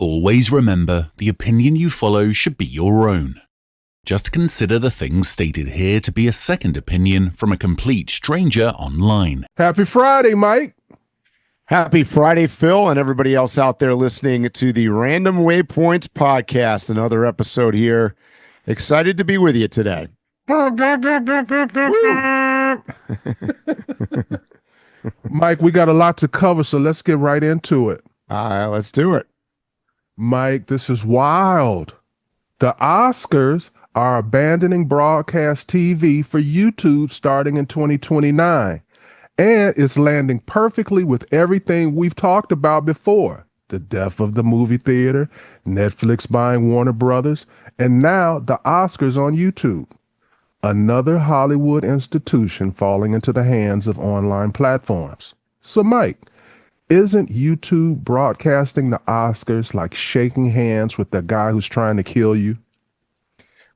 Always remember, the opinion you follow should be your own. Just consider the things stated here to be a second opinion from a complete stranger online. Happy Friday, Mike. Happy Friday, Phil, and everybody else out there listening to the Random Waypoints podcast. Another episode here. Excited to be with you today. Mike, we got a lot to cover, so let's get right into it. All right, let's do it. Mike, this is wild. The Oscars are abandoning broadcast TV for YouTube starting in 2029. And it's landing perfectly with everything we've talked about before. The death of the movie theater, Netflix buying Warner Brothers, and now the Oscars on YouTube. Another Hollywood institution falling into the hands of online platforms. So, Mike, isn't YouTube broadcasting the Oscars like shaking hands with the guy who's trying to kill you?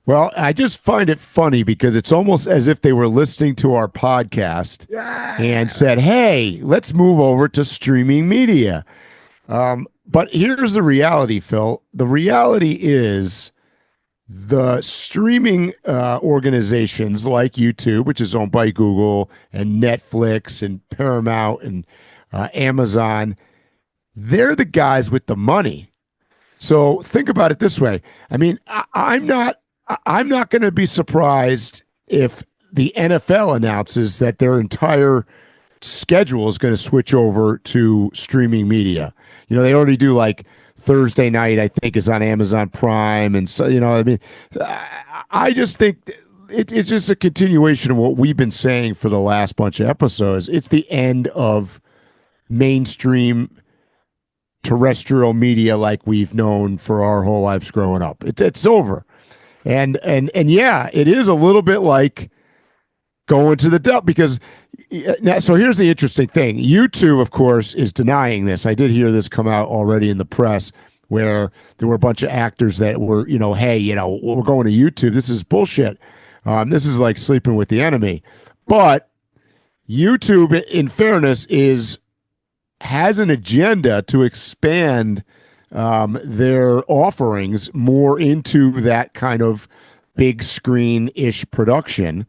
Well, I just find it funny because it's almost as if they were listening to our podcast and said, hey, let's move over to streaming media. But here's the reality, Phil. The reality is the streaming organizations like YouTube, which is owned by Google, and Netflix and Paramount and Amazon, they're the guys with the money. So think about it this way. I mean, I'm not going to be surprised if the NFL announces that their entire schedule is going to switch over to streaming media. You know, they already do like Thursday night, I think, is on Amazon Prime. And so, you know, I mean, I just think it's just a continuation of what we've been saying for the last bunch of episodes. It's the end of mainstream terrestrial media like we've known for our whole lives growing up. It's over. And yeah, it is a little bit like going to the devil because now, so here's the interesting thing. YouTube, of course, is denying this. I did hear this come out already in the press where there were a bunch of actors that were, you know, hey, you know, we're going to YouTube. This is bullshit. This is like sleeping with the enemy. But YouTube, in fairness, has an agenda to expand their offerings more into that kind of big screen-ish production.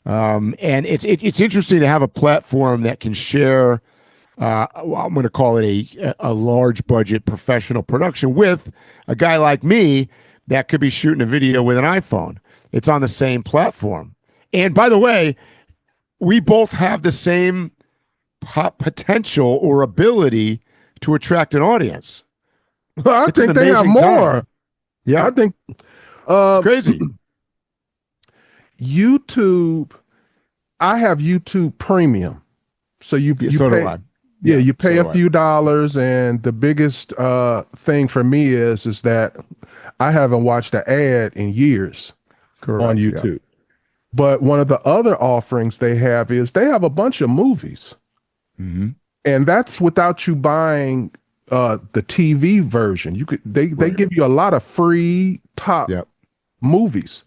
And it's interesting to have a platform that can share, I'm going to call it a large budget professional production with a guy like me that could be shooting a video with an iPhone. It's on the same platform. And by the way, we both have the same potential or ability to attract an audience. Well, I think they have more. Time. Yeah, I think crazy. YouTube. I have YouTube Premium, so you pay. Yeah, you pay a few dollars, and the biggest thing for me is that I haven't watched an ad in years on YouTube. Yeah. But one of the other offerings they have is they have a bunch of movies. Mm-hmm. And that's without you buying the TV version. They give you a lot of free top movies.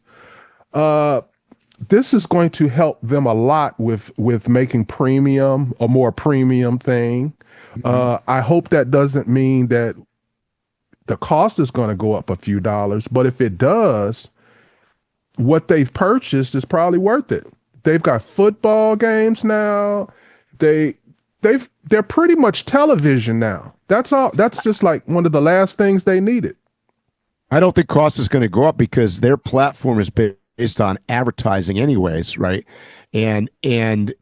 This is going to help them a lot with making premium a more premium thing. Mm-hmm. I hope that doesn't mean that the cost is going to go up a few dollars, but if it does, what they've purchased is probably worth it. They've got football games now. They're pretty much television now. That's all. That's just like one of the last things they needed. I don't think cost is going to go up because their platform is based on advertising anyways, right? And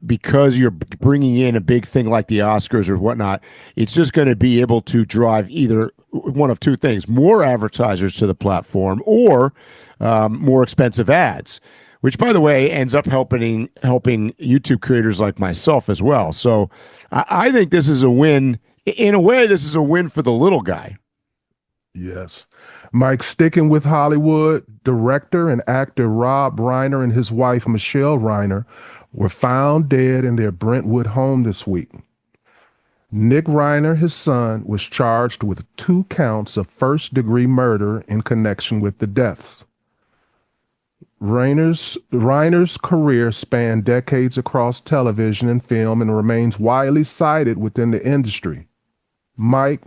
because you're bringing in a big thing like the Oscars or whatnot, it's just going to be able to drive either one of two things: more advertisers to the platform or more expensive ads, which, by the way, ends up helping YouTube creators like myself as well. So I think this is a win. In a way, this is a win for the little guy. Yes. Mike, sticking with Hollywood, director and actor Rob Reiner and his wife, Michelle Reiner, were found dead in their Brentwood home this week. Nick Reiner, his son, was charged with 2 counts of first-degree murder in connection with the deaths. Reiner's career spanned decades across television and film and remains widely cited within the industry. Mike,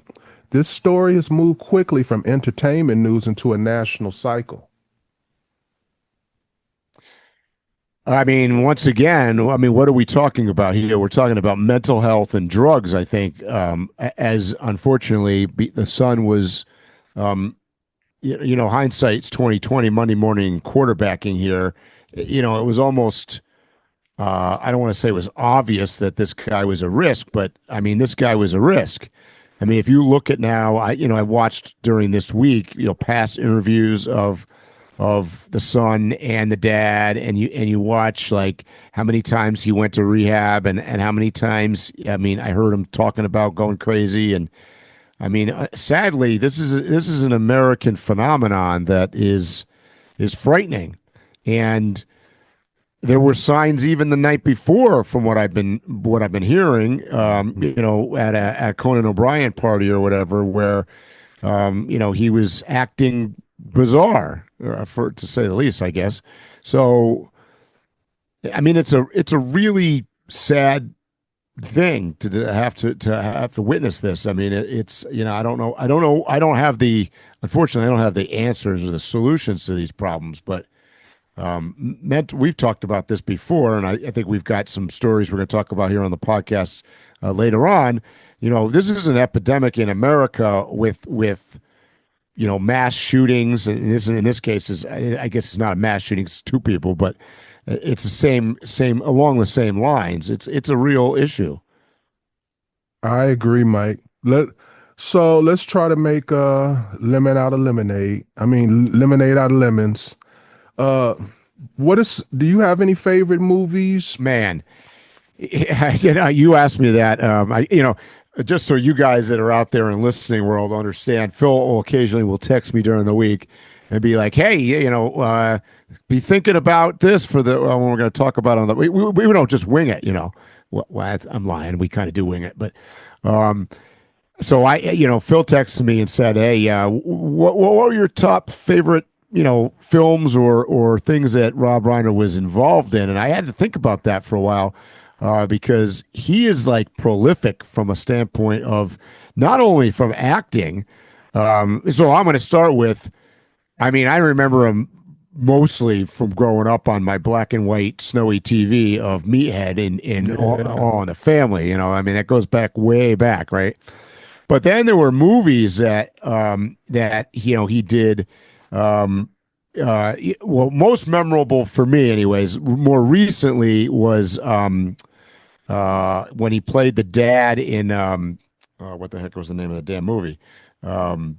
this story has moved quickly from entertainment news into a national cycle. I mean, once again, I mean, what are we talking about here? We're talking about mental health and drugs, I think, as unfortunately the Sun was, hindsight's 2020, Monday morning quarterbacking here. It was almost, I don't want to say it was obvious that this guy was a risk, but I mean, this guy was a risk. I mean, if you look at now, I watched during this week, past interviews of the son and the dad, and you watch like how many times he went to rehab and how many times, I mean, I heard him talking about going crazy. And I mean, sadly, this is an American phenomenon that is frightening. And there were signs even the night before, from what I've been hearing, at a Conan O'Brien party or whatever, where he was acting bizarre, to say the least, I guess. So, I mean, it's a really sad thing to have to witness this. I mean, it's I don't know. Unfortunately, I don't have the answers or the solutions to these problems, but we've talked about this before, and I think we've got some stories we're going to talk about here on the podcast later on. This is an epidemic in America with mass shootings, and in this case I guess it's not a mass shooting; it's two people, but it's the same along the same lines. It's a real issue. I agree, Mike. Let's try to make lemon out of lemonade. I mean, lemonade out of lemons. Do you have any favorite movies? Man, you asked me that. Just so you guys that are out there in listening world understand, Phil will occasionally text me during the week and be like, "Hey, be thinking about this for when we're going to talk about on the." We don't just wing it, Well, I'm lying. We kind of do wing it, but so Phil texted me and said, "Hey, what were your top favorite films or things that Rob Reiner was involved in?" And I had to think about that for a while. Because he is like prolific from a standpoint of not only from acting. So I'm going to start with, I mean, I remember him mostly from growing up on my black and white snowy TV of Meathead in All in the Family. I mean, that goes way back, right? But then there were movies that he did. Most memorable for me, anyways, more recently was when he played the dad in what the heck was the name of the damn movie? I'm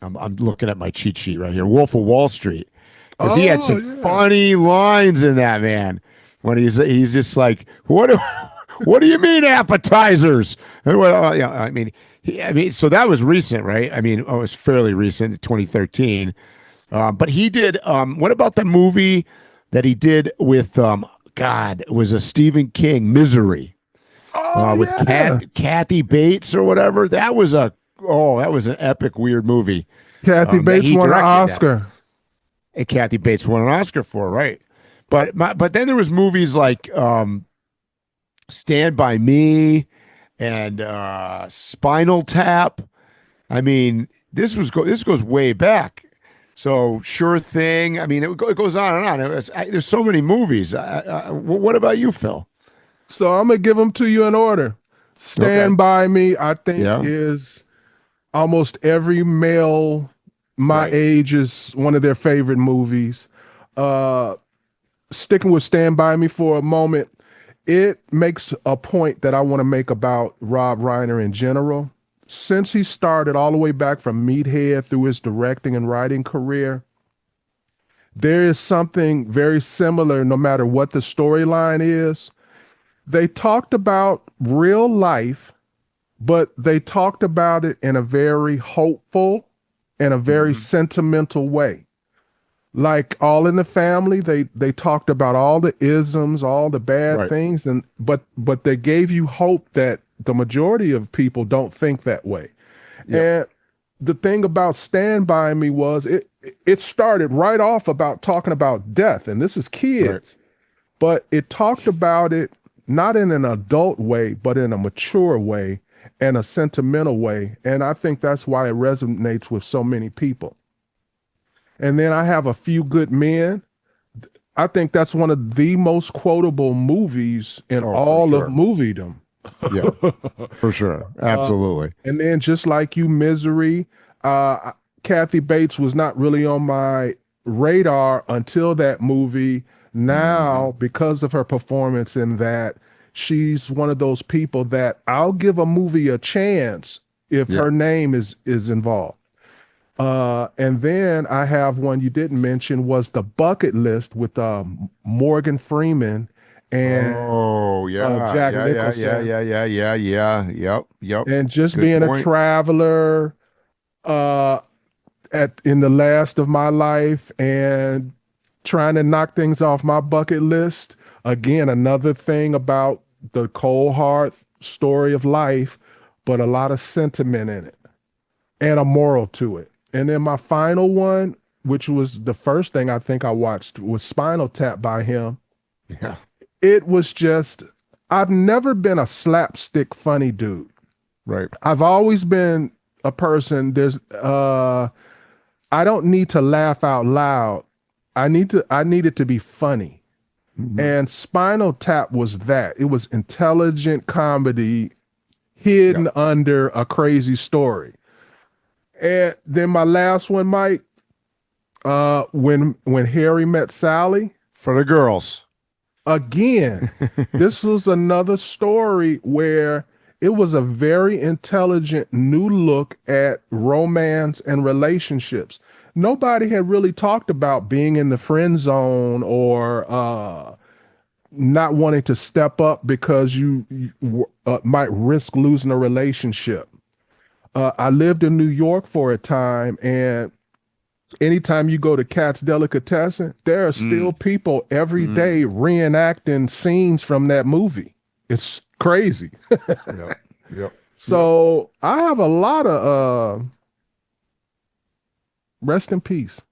looking at my cheat sheet right here, Wolf of Wall Street, because he had some funny lines in that, man. When he's just like, what do you mean appetizers? And I mean, so that was recent, right? I mean, it was fairly recent, 2013. But he did. What about the movie that he did with God, it was a Stephen King, Misery, with Kathy Bates or whatever. That was an epic, weird movie. Kathy Bates won an Oscar. And Kathy Bates won an Oscar for it, right? But then there was movies like Stand By Me and Spinal Tap. I mean, this goes way back. So Sure Thing. I mean, it goes on and on. There's so many movies. What about you, Phil? So I'm gonna give them to you in order. Stand By Me, I think, is almost every male my age is one of their favorite movies. Sticking with Stand By Me for a moment, it makes a point that I want to make about Rob Reiner in general. Since he started all the way back from Meathead through his directing and writing career, there is something very similar no matter what the storyline is. They talked about real life, but they talked about it in a very hopeful and a very sentimental way. Like All in the Family, they talked about all the isms, all the bad things, but they gave you hope that the majority of people don't think that way. Yep. And the thing about Stand By Me was it started right off about talking about death, and this is kids, but it talked about it not in an adult way, but in a mature way. and a sentimental way. And I think that's why it resonates with so many people. And then I have A Few Good Men. I think that's one of the most quotable movies in all of moviedom. Yeah, for sure. Absolutely. And then just like you, Misery. Kathy Bates was not really on my radar until that movie. Now, because of her performance in that, she's one of those people that I'll give a movie a chance if her name is involved. And then I have one you didn't mention was The Bucket List with Morgan Freeman and Jack Nicholson. Yep. And just Good being point. a traveler in the last of my life and trying to knock things off my bucket list. Again, another thing about the cold hard story of life, but a lot of sentiment in it and a moral to it. And then my final one, which was the first thing I think I watched, was Spinal Tap by him. Yeah. It was just, I've never been a slapstick funny dude. Right. I've always been a person, I don't need to laugh out loud. I need it to be funny. And Spinal Tap was that. It was intelligent comedy hidden under a crazy story. And then my last one, Mike, when Harry Met Sally. For the girls. Again, this was another story where it was a very intelligent new look at romance and relationships. Nobody had really talked about being in the friend zone or not wanting to step up because you might risk losing a relationship. I lived in New York for a time, and anytime you go to Cat's Delicatessen, there are still people every day reenacting scenes from that movie. It's crazy. Yep. So I have a lot of rest in peace.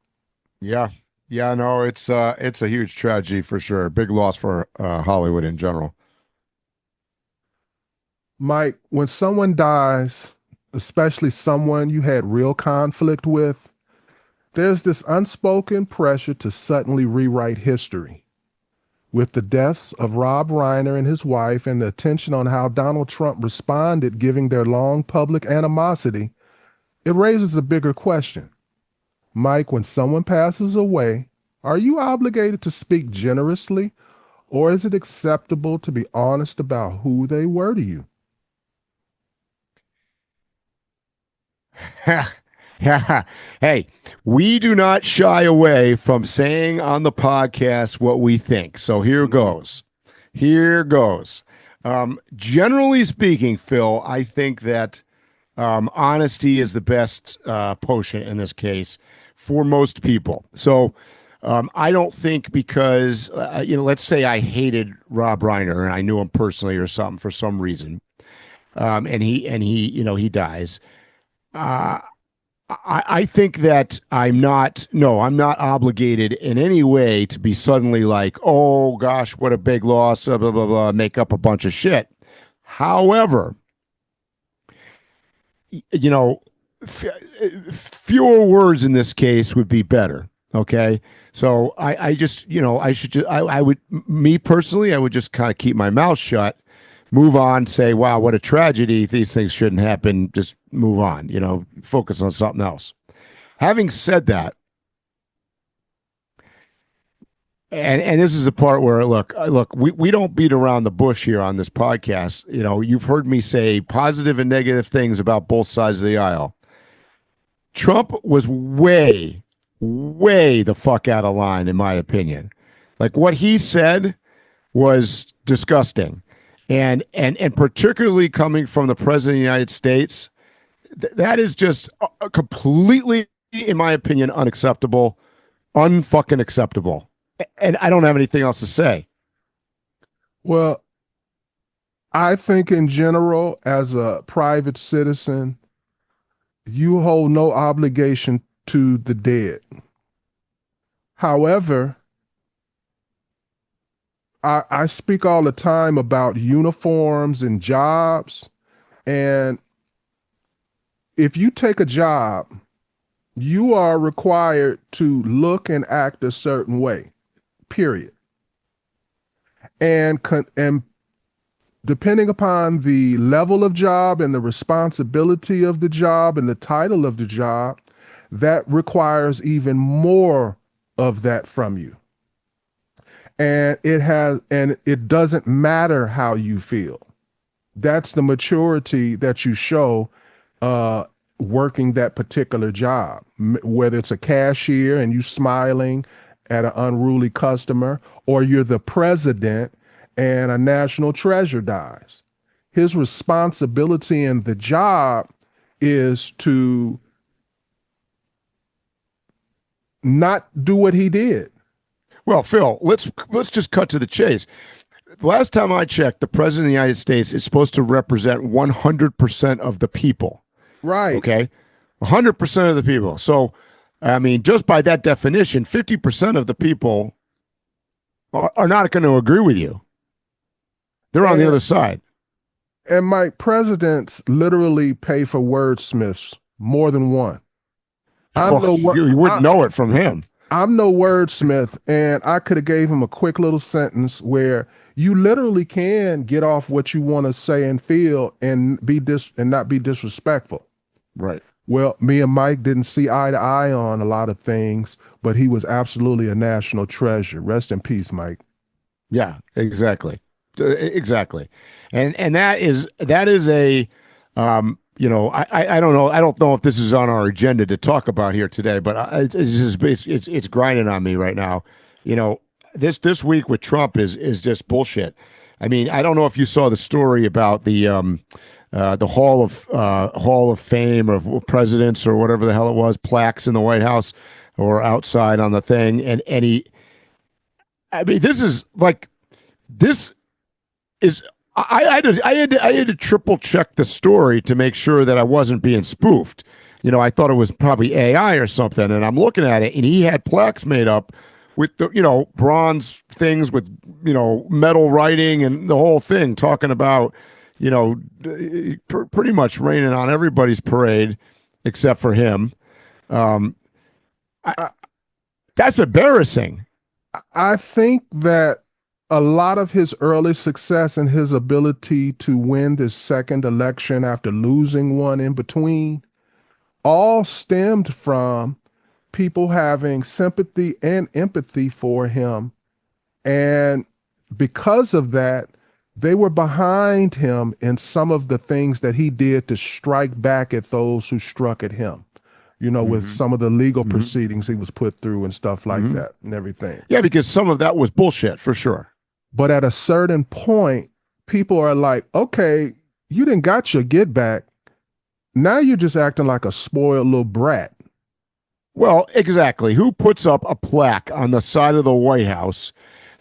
Yeah. No, it's a huge tragedy for sure. Big loss for Hollywood in general. Mike, when someone dies, especially someone you had real conflict with, there's this unspoken pressure to suddenly rewrite history. With the deaths of Rob Reiner and his wife and the attention on how Donald Trump responded, giving their long public animosity, it raises a bigger question. Mike, when someone passes away, are you obligated to speak generously, or is it acceptable to be honest about who they were to you? Hey, we do not shy away from saying on the podcast what we think. So here goes. Generally speaking, Phil, I think that honesty is the best potion in this case for most people. So I don't think because, let's say I hated Rob Reiner and I knew him personally or something for some reason, and he dies. I think that I'm not obligated in any way to be suddenly like, oh gosh, what a big loss, blah, blah, blah, make up a bunch of shit. However, fewer words in this case would be better. Okay. So I would just kind of keep my mouth shut, move on, say, wow, what a tragedy. These things shouldn't happen. Just move on, focus on something else. Having said that, and this is the part where, look, we don't beat around the bush here on this podcast. You've heard me say positive and negative things about both sides of the aisle. Trump was way the fuck out of line, in my opinion. Like, what he said was disgusting. And particularly coming from the president of the United States, that is just completely, in my opinion, unacceptable, unfucking acceptable. And I don't have anything else to say. Well, I think in general, as a private citizen, you hold no obligation to the dead. However, I speak all the time about uniforms and jobs. And if you take a job, you are required to look and act a certain way, period. And depending upon the level of job and the responsibility of the job and the title of the job, that requires even more of that from you. And it doesn't matter how you feel. That's the maturity that you show working that particular job, whether it's a cashier and you smiling at an unruly customer, or you're the president and a national treasure dies. His responsibility in the job is to not do what he did. Well, Phil, let's just cut to the chase. Last time I checked, the president of the United States is supposed to represent 100% of the people. Right. Okay. 100% of the people. So, I mean, just by that definition, 50% of the people are not going to agree with you. They're on the other side. And Mike, presidents literally pay for wordsmiths, more than one. You wouldn't know it from him. I'm no wordsmith, and I could have gave him a quick little sentence where you literally can get off what you want to say and feel and not be disrespectful. Right. Well, me and Mike didn't see eye to eye on a lot of things, but he was absolutely a national treasure. Rest in peace, Mike. Yeah, exactly. Exactly. And that is a you know, I don't know. I don't know if this is on our agenda to talk about here today, but it's grinding on me right now. You know, this week with Trump is just bullshit. I mean, I don't know if you saw the story about the Hall of Fame of presidents or whatever the hell it was, plaques in the White House or outside on the thing, and I mean, this is. I had to triple check the story to make sure that I wasn't being spoofed. You know, I thought it was probably AI or something, and I'm looking at it, and he had plaques made up with the, you know, bronze things with, you know, metal writing and the whole thing, talking about, you know, pretty much raining on everybody's parade except for him. That's embarrassing. I think that a lot of his early success and his ability to win this second election after losing one in between all stemmed from people having sympathy and empathy for him. And because of that, they were behind him in some of the things that he did to strike back at those who struck at him. You know, with some of the legal proceedings he was put through and stuff like that and everything. Yeah, because some of that was bullshit for sure. But at a certain point, people are like, okay, you didn't got your get back. Now you're just acting like a spoiled little brat. Well, exactly. Who puts up a plaque on the side of the White House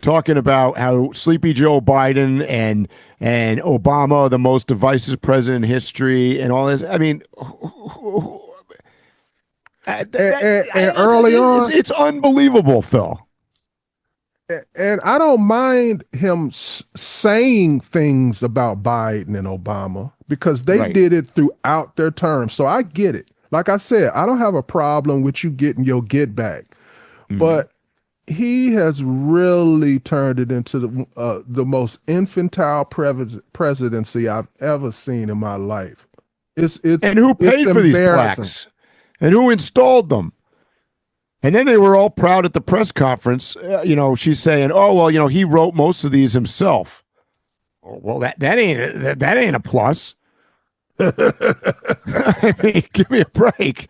talking about how Sleepy Joe Biden and Obama are the most divisive president in history and all this? I mean, early on, it's unbelievable, Phil. And I don't mind him saying things about Biden and Obama because they did it throughout their term. So I get it. Like I said, I don't have a problem with you getting your get back. But he has really turned it into the most infantile presidency I've ever seen in my life. And who paid for these plaques? And who installed them? And then they were all proud at the press conference. You know, she's saying, "Oh well, you know, he wrote most of these himself." Well, that ain't a plus. I mean, give me a break.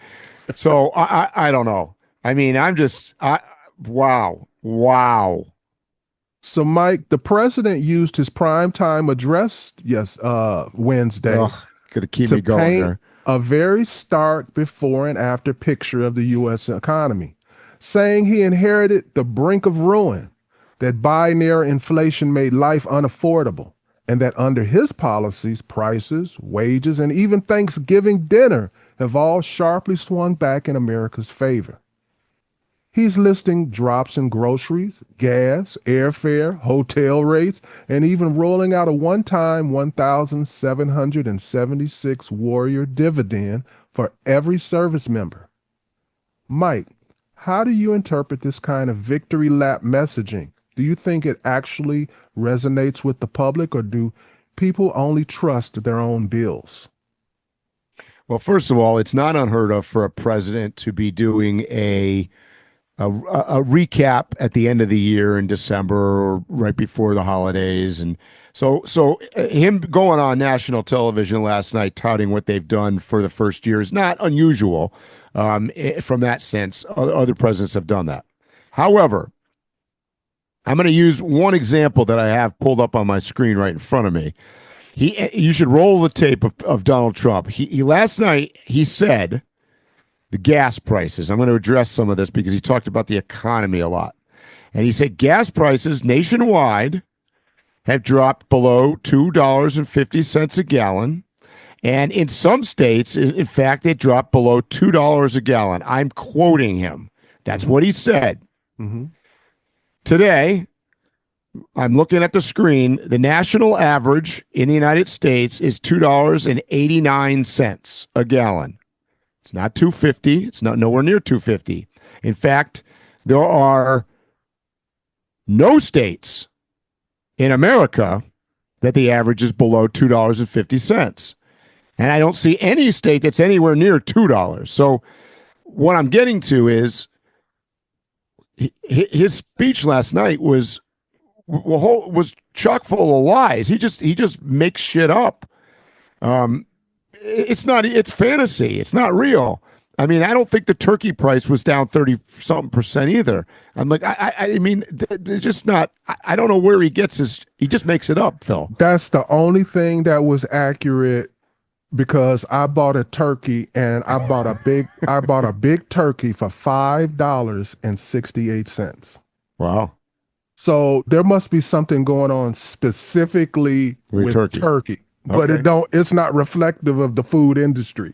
So I don't know. I mean, wow. So, Mike, the president used his primetime address Wednesday could keep me going there. A very stark before and after picture of the U.S. economy, saying he inherited the brink of ruin, that Biden-era inflation made life unaffordable, and that under his policies, prices, wages, and even Thanksgiving dinner have all sharply swung back in America's favor. He's listing drops in groceries, gas, airfare, hotel rates, and even rolling out a one-time 1,776 Warrior dividend for every service member. Mike, how do you interpret this kind of victory lap messaging? Do you think it actually resonates with the public, or do people only trust their own bills? Well, first of all, it's not unheard of for a president to be doing a recap at the end of the year in December or right before the holidays. And so him going on national television last night touting what they've done for the first year is not unusual from that sense. Other presidents have done that. However, I'm going to use one example that I have pulled up on my screen right in front of me. You should roll the tape of Donald Trump. He last night, he said the gas prices. I'm going to address some of this because he talked about the economy a lot. And he said gas prices nationwide have dropped below $2.50 a gallon. And in some states, in fact, they dropped below $2 a gallon. I'm quoting him. That's what he said. Mm-hmm. Today, I'm looking at the screen. The national average in the United States is $2.89 a gallon. It's not $2.50. It's not nowhere near $2.50. In fact, there are no states in America that the average is below $2.50. And I don't see any state that's anywhere near $2. So what I'm getting to is his speech last night was chock full of lies. He just makes shit up. It's fantasy. It's not real. I mean, I don't think the turkey price was down 30-something% either. I'm like, I mean, they're just not. I don't know where he gets his. He just makes it up, Phil. That's the only thing that was accurate, because I bought a turkey and I bought a big turkey for $5.68. Wow. So there must be something going on specifically with turkey. But it's not reflective of the food industry.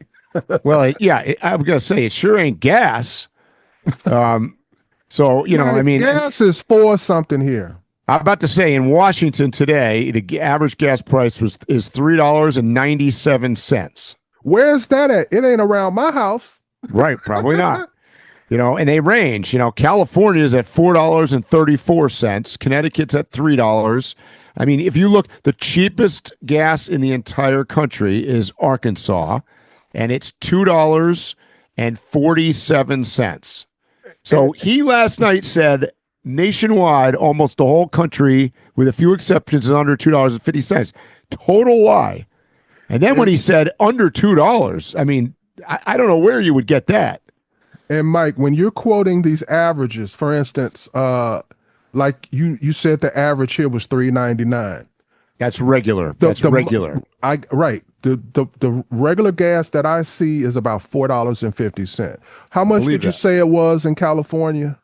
Well, I'm gonna say it sure ain't gas. So I mean, gas is for something here. I'm about to say in Washington today, the average gas price is $3.97. Where's that at? It ain't around my house. Right, probably not. And they range. California is at $4.34. Connecticut's at $3. I mean, if you look, the cheapest gas in the entire country is Arkansas, and it's $2.47. So he last night said nationwide, almost the whole country, with a few exceptions, is under $2.50. Total lie. And then when he said under $2, I mean, I don't know where you would get that. And Mike, when you're quoting these averages, for instance, like you said, the average here was $3.99. That's regular. That's regular. Right. The regular gas that I see is about $4.50. How much did you say it was in California?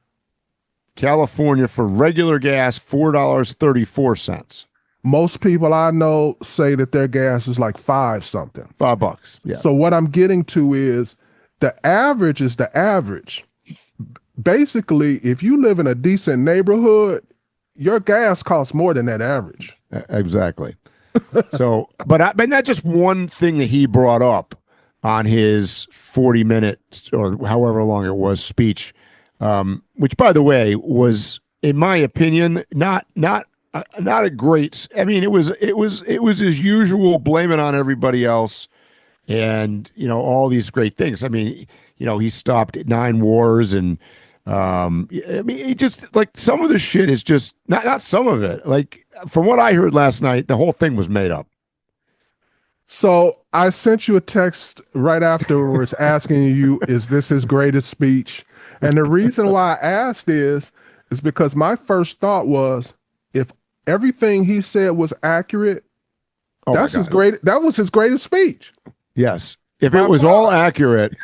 California for regular gas, $4.34. Most people I know say that their gas is like $5-something. $5. Yeah. So what I'm getting to is the average is the average. Basically, if you live in a decent neighborhood, your gas costs more than that average. Exactly. So, but not just one thing that he brought up on his 40-minute or however long it was speech, which, by the way, was, in my opinion, not a great. I mean, it was his usual blaming on everybody else, and all these great things. I mean, he stopped 9 wars, and I mean, he just, like, some of the shit is just not some of it. Like, from what I heard last night, the whole thing was made up. So I sent you a text right afterwards asking you, is this his greatest speech? And the reason why I asked is because my first thought was, if everything he said was accurate, that was his greatest speech. Yes. If it was all accurate,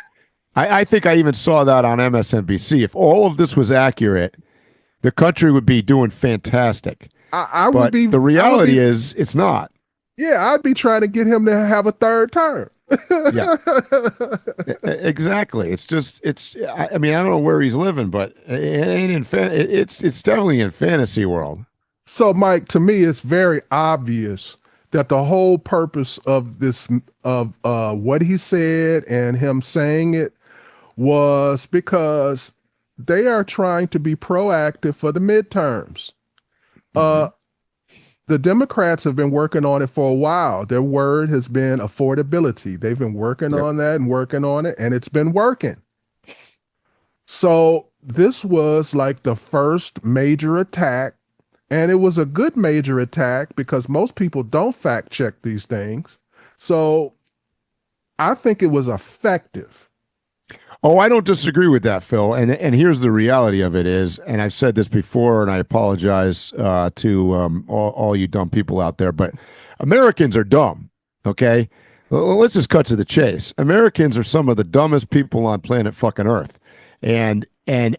I think I even saw that on MSNBC. If all of this was accurate, the country would be doing fantastic. I would be. The reality is, it's not. Yeah, I'd be trying to get him to have a third term. Yeah, exactly. I mean, I don't know where he's living, but it ain't it's definitely in fantasy world. So, Mike, to me, it's very obvious that the whole purpose of this, of what he said and him saying it, was because they are trying to be proactive for the midterms. Mm-hmm. The Democrats have been working on it for a while. Their word has been affordability. They've been working Yep. on that and working on it, and it's been working. So this was like the first major attack, and it was a good major attack because most people don't fact check these things. So I think it was effective. Oh, I don't disagree with that, Phil. And here's the reality of it is, and I've said this before, and I apologize to all you dumb people out there, but Americans are dumb. Okay, let's just cut to the chase. Americans are some of the dumbest people on planet fucking Earth, and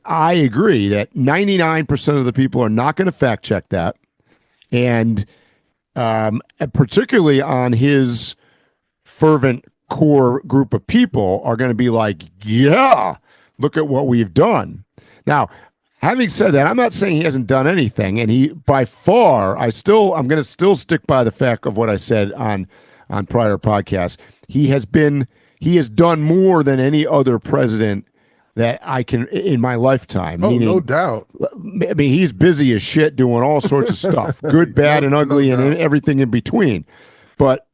I agree that 99% of the people are not going to fact check that, and particularly on his fervent core group of people are going to be like, yeah, look at what we've done. Now, having said that, I'm not saying he hasn't done anything, and he by far, I'm going to still stick by the fact of what I said on prior podcasts. He has done more than any other president that I can in my lifetime. Oh, meaning, no doubt. I mean, he's busy as shit doing all sorts of stuff, good, bad, and ugly, and everything in between. But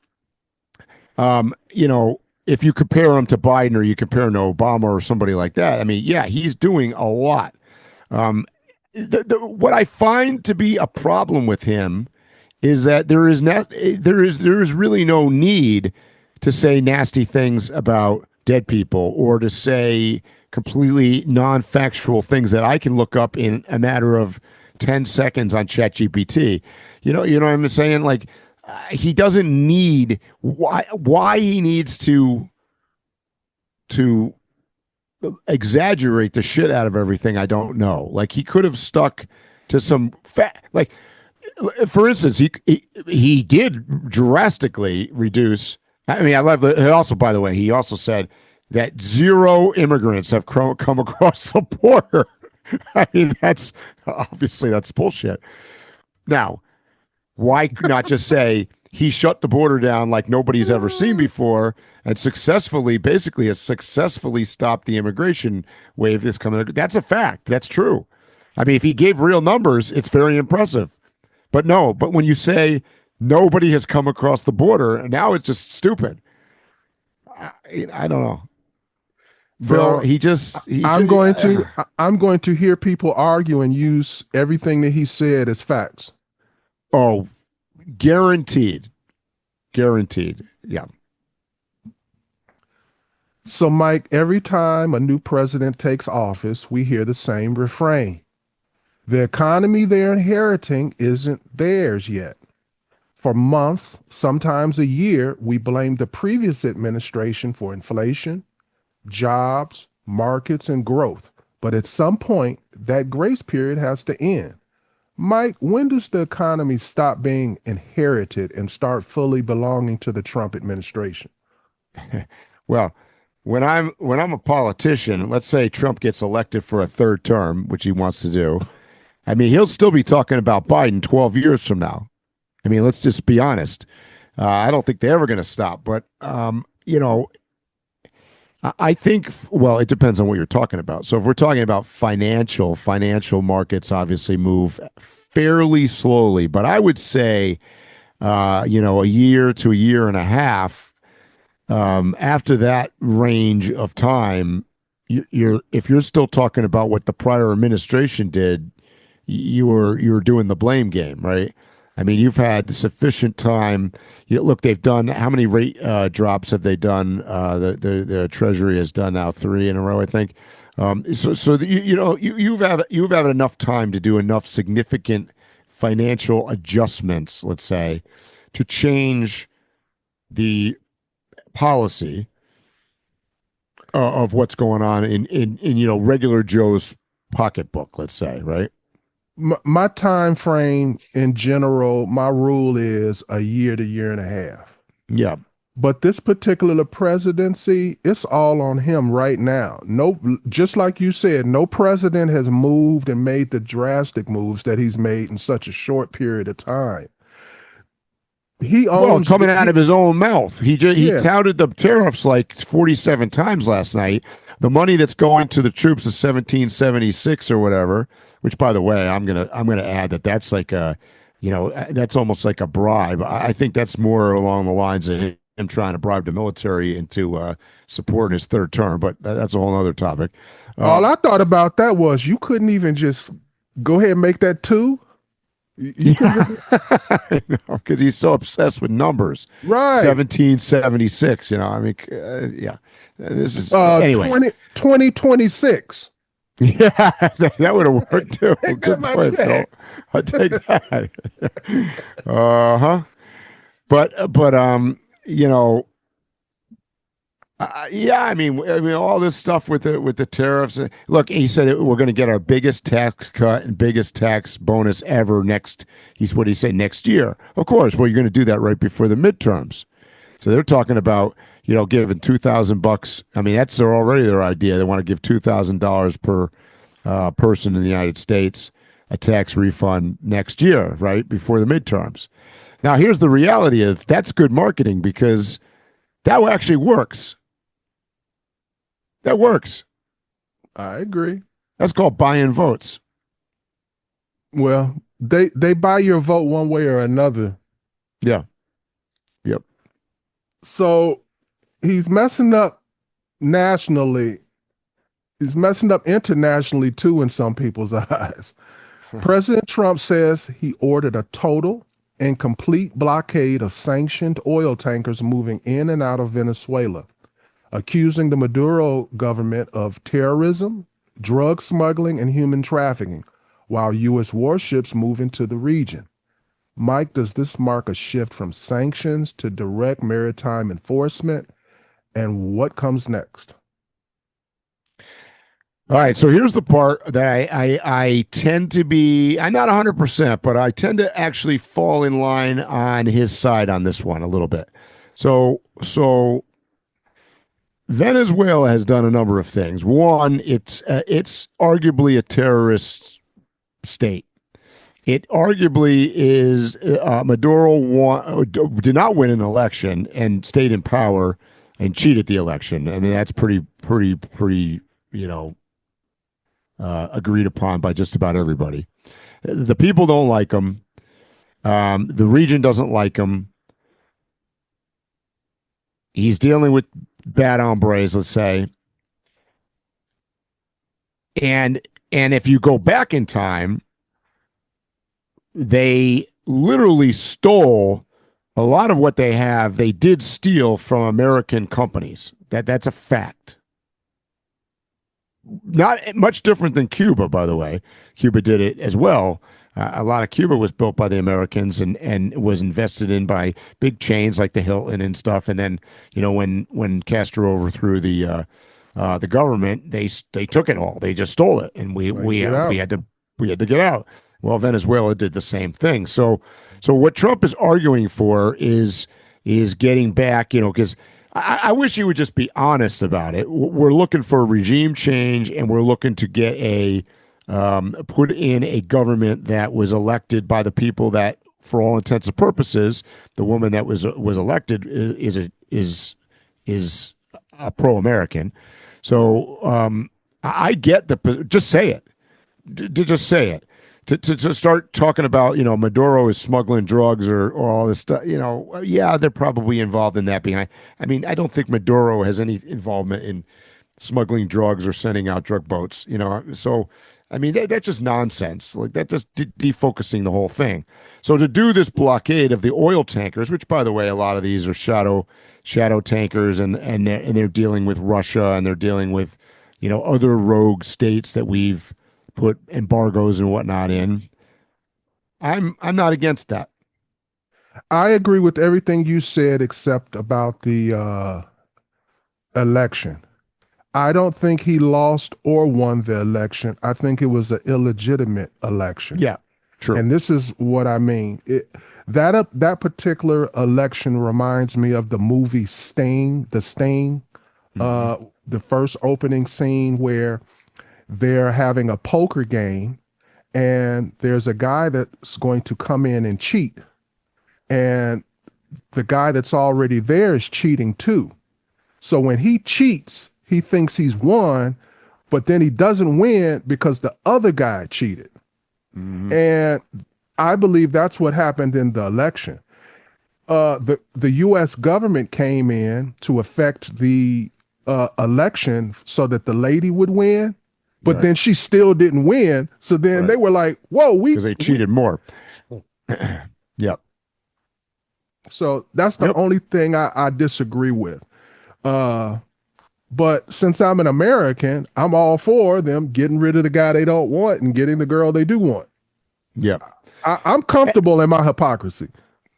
if you compare him to Biden or you compare him to Obama or somebody like that, I mean, yeah, he's doing a lot. What I find to be a problem with him is that there is really no need to say nasty things about dead people or to say completely non-factual things that I can look up in a matter of 10 seconds on ChatGPT. You know what I'm saying? Like, he doesn't need why he needs to exaggerate the shit out of everything. I don't know. Like, he could have stuck to some like, for instance, he did drastically reduce. I mean, I love the, also, by the way, he also said that 0 immigrants have come across the border. I mean, that's bullshit. Now, why not just say he shut the border down like nobody's ever seen before and basically has successfully stopped the immigration wave that's coming? That's a fact. That's true. I mean, if he gave real numbers, it's very impressive. But when you say nobody has come across the border, now it's just stupid. I don't know. Bro, Phil, I'm going to hear people argue and use everything that he said as facts. Oh, guaranteed. Yeah. So, Mike, every time a new president takes office, we hear the same refrain. The economy they're inheriting isn't theirs yet. For months, sometimes a year, we blame the previous administration for inflation, jobs, markets, and growth. But at some point, that grace period has to end. Mike, when does the economy stop being inherited and start fully belonging to the Trump administration? Well, when I'm a politician, let's say Trump gets elected for a third term, which he wants to do. I mean, he'll still be talking about Biden 12 years from now. I mean, let's just be honest. I don't think they're ever going to stop. But I think, well, it depends on what you're talking about. So if we're talking about financial markets obviously move fairly slowly, but I would say, a year to a year and a half, after that range of time, if you're still talking about what the prior administration did, you're doing the blame game, right? I mean, you've had sufficient time. Look, they've done, how many rate drops have they done? The Treasury has done now 3 in a row, I think. You've had enough time to do enough significant financial adjustments, let's say, to change the policy of what's going on in regular Joe's pocketbook, let's say, right? My time frame in general, my rule is a year to year and a half. Yeah. But this particular presidency, it's all on him right now. No, just like you said, no president has moved and made the drastic moves that he's made in such a short period of time. He owns coming out of his own mouth. He Yeah. touted the tariffs like 47 times last night. The money that's going to the troops is 1776 or whatever. Which, by the way, I'm gonna add that's like a, that's almost like a bribe. I think that's more along the lines of him trying to bribe the military into supporting his third term. But that's a whole other topic. All I thought about that was you couldn't even just go ahead and make that 2. Because he's so obsessed with numbers. Right. 1776, I mean, yeah. This is anyway. 2026. Yeah, that would have worked too. Good point, Phil. I'll take that. But yeah, I mean, all this stuff with the tariffs. Look, he said we're going to get our biggest tax cut and biggest tax bonus ever next. What he said next year. Of course, well, you're going to do that right before the midterms. So they're talking about giving $2,000. I mean, that's already their idea. They want to give $2,000 per person in the United States a tax refund next year, right before the midterms. Now, here's the reality of that's good marketing because that actually works. That works. I agree. That's called buying votes. Well, they buy your vote one way or another. Yeah. Yep. So he's messing up nationally. He's messing up internationally too in some people's eyes. President Trump says he ordered a total and complete blockade of sanctioned oil tankers moving in and out of Venezuela, accusing the Maduro government of terrorism, drug smuggling, and human trafficking, while U.S. warships move into the region. Mike, does this mark a shift from sanctions to direct maritime enforcement? And what comes next? All right, so here's the part that I tend to be, I'm not 100%, but I tend to actually fall in line on his side on this one a little bit. So Venezuela has done a number of things. One, it's arguably a terrorist state. It arguably is Maduro did not win an election and stayed in power and cheated the election. I mean, that's pretty agreed upon by just about everybody. The people don't like him. The region doesn't like him. He's dealing with bad hombres, let's say. And if you go back in time, they literally stole a lot of what they have. They did steal from American companies. That's a fact. Not much different than Cuba, by the way. Cuba did it as well. A lot of Cuba was built by the Americans and was invested in by big chains like the Hilton and stuff. And then, when Castro overthrew the government, they took it all. They just stole it, and we had to get out. Well, Venezuela did the same thing. So what Trump is arguing for is getting back, because I wish he would just be honest about it. We're looking for a regime change, and we're looking to get put in a government that was elected by the people that, for all intents and purposes, the woman that was elected is a pro-American. So I get just say it. Just say it. To start talking about, Maduro is smuggling drugs or all this stuff, yeah, they're probably involved in that behind. I mean, I don't think Maduro has any involvement in smuggling drugs or sending out drug boats, So, I mean, that's just nonsense. Like, that just defocusing the whole thing. So to do this blockade of the oil tankers, which, by the way, a lot of these are shadow tankers, and they're dealing with Russia, and they're dealing with, other rogue states that we've put embargoes and whatnot in. I'm not against that. I agree with everything you said except about the election. I don't think he lost or won the election. I think it was an illegitimate election. Yeah. True. And this is what I mean. That particular election reminds me of the movie Sting, The Sting, the first opening scene where they're having a poker game and there's a guy that's going to come in and cheat. And the guy that's already there is cheating too. So when he cheats, he thinks he's won, but then he doesn't win because the other guy cheated. And I believe that's what happened in the election. The U.S. government came in to affect the election so that the lady would win, but then she still didn't win. So then they were like, whoa, because they cheated more. Yep. So that's the only thing I disagree with. But since I'm an American, I'm all for them getting rid of the guy they don't want and getting the girl they do want. Yeah. I'm comfortable in my hypocrisy.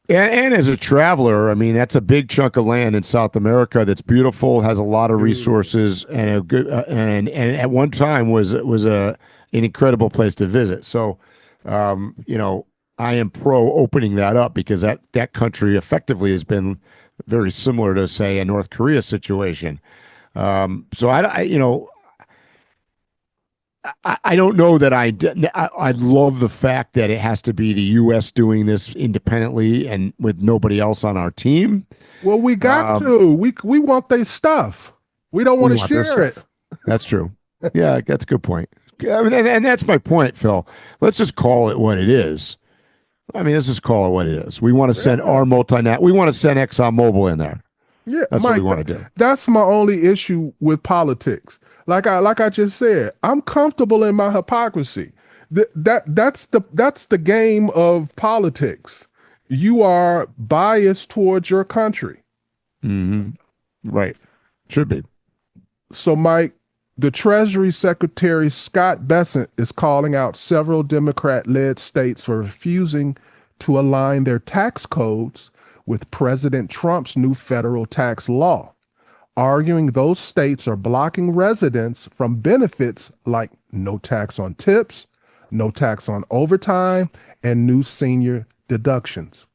And as a traveler, I mean, that's a big chunk of land in South America that's beautiful, has a lot of resources, and a good and at one time was an incredible place to visit. So, you know, I am pro opening that up because that country effectively has been very similar to, say, a North Korea situation. So I you know, I don't know that I love the fact that it has to be the U.S. doing this independently and with nobody else on our team. Well, we got to. We want their stuff. We don't want to share it. That's true. Yeah, that's a good point. I mean, and that's my point, Phil. Let's just call it what it is. I mean, let's just call it what it is. We want to send our multinational. We want to send ExxonMobil in there. Yeah, that's Mike, what we want to do. That's my only issue with politics. Like I just said, I'm comfortable in my hypocrisy. That's the game of politics. You are biased towards your country. Right. Should be. So, Mike, the Treasury Secretary Scott Bessent is calling out several Democrat-led states for refusing to align their tax codes with President Trump's new federal tax law, arguing those states are blocking residents from benefits like no tax on tips, no tax on overtime, and new senior deductions.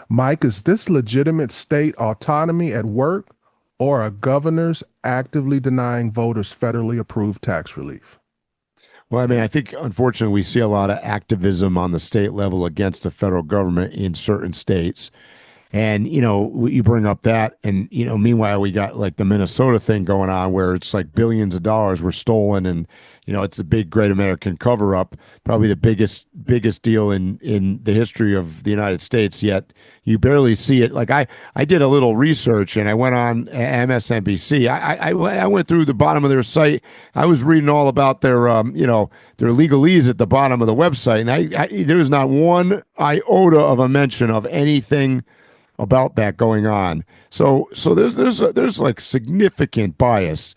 Mike, is this legitimate state autonomy at work or are governors actively denying voters federally approved tax relief? Well, I mean, I think, unfortunately, we see a lot of activism on the state level against the federal government in certain states. And, you know, you bring up that, and, you know, meanwhile, we got like the Minnesota thing going on where it's like billions of dollars were stolen, and, you know, it's a big, great American cover-up, probably the biggest deal in the history of the United States, yet you barely see it. Like I did a little research, and I went on MSNBC. I went through the bottom of their site. I was reading all about their, you know, their legalese at the bottom of the website, and there was not one iota of a mention of anything about that going on. So there's like significant bias.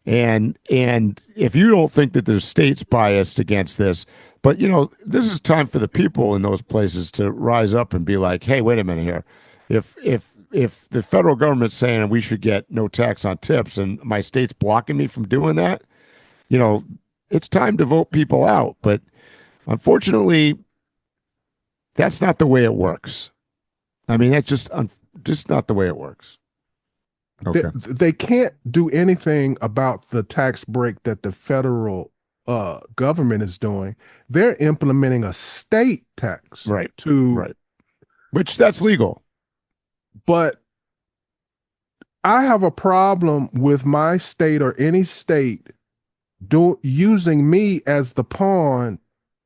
And if you don't think that there's states biased against this, but you know, this is time for the people in those places to rise up and be like, hey, wait a minute here. If the federal government's saying we should get no tax on tips and my state's blocking me from doing that, you know, it's time to vote people out. But unfortunately, that's not the way it works. I mean, that's just not the way it works. Okay. They can't do anything about the tax break that the federal government is doing. They're implementing a state tax. Right. Which that's legal. But I have a problem with my state or any state using me as the pawn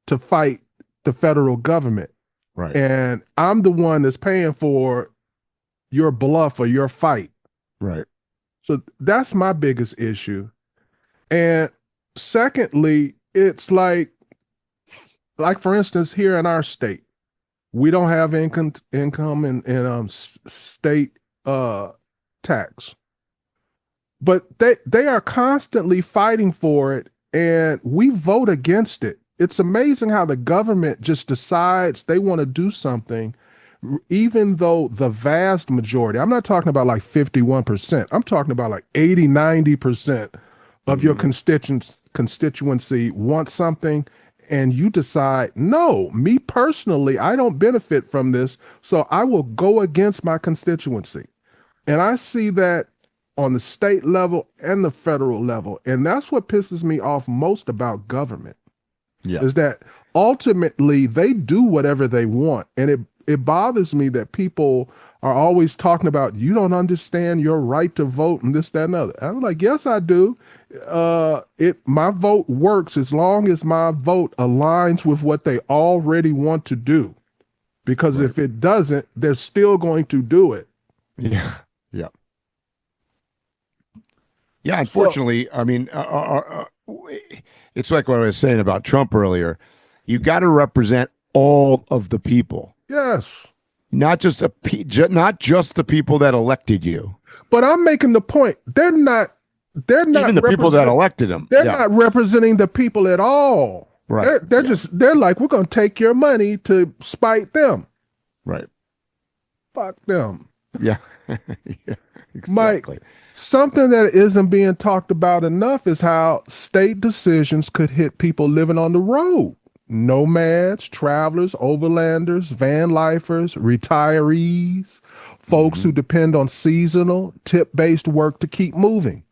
to fight the federal government. Right. And I'm the one that's paying for your bluff or your fight. Right. So that's my biggest issue. And secondly, it's like for instance, here in our state, we don't have income in state tax. But they are constantly fighting for it, and we vote against it. It's amazing how the government just decides they want to do something, even though the vast majority, I'm not talking about like 51%, I'm talking about like 80, 90% of your constituency wants something, and you decide, no, me personally, I don't benefit from this, so I will go against my constituency. And I see that on the state level and the federal level. And that's what pisses me off most about government, is that ultimately they do whatever they want. And it bothers me that people are always talking about, you don't understand your right to vote and this, that, and other. I'm like, yes, I do. My vote works as long as my vote aligns with what they already want to do. Because if it doesn't, they're still going to do it. Yeah. Yeah. Yeah. Unfortunately, I mean, it's like what I was saying about Trump earlier. You got to represent all of the people. Yes. Not just the people that elected you. But I'm making the point. They're not even the people that elected them. They're not representing the people at all. Right. They're like, we're going to take your money to spite them. Right. Fuck them. Yeah. Yeah. Exactly. Mike, something that isn't being talked about enough is how state decisions could hit people living on the road. Nomads, travelers, overlanders, vanlifers, retirees, folks who depend on seasonal, tip-based work to keep moving.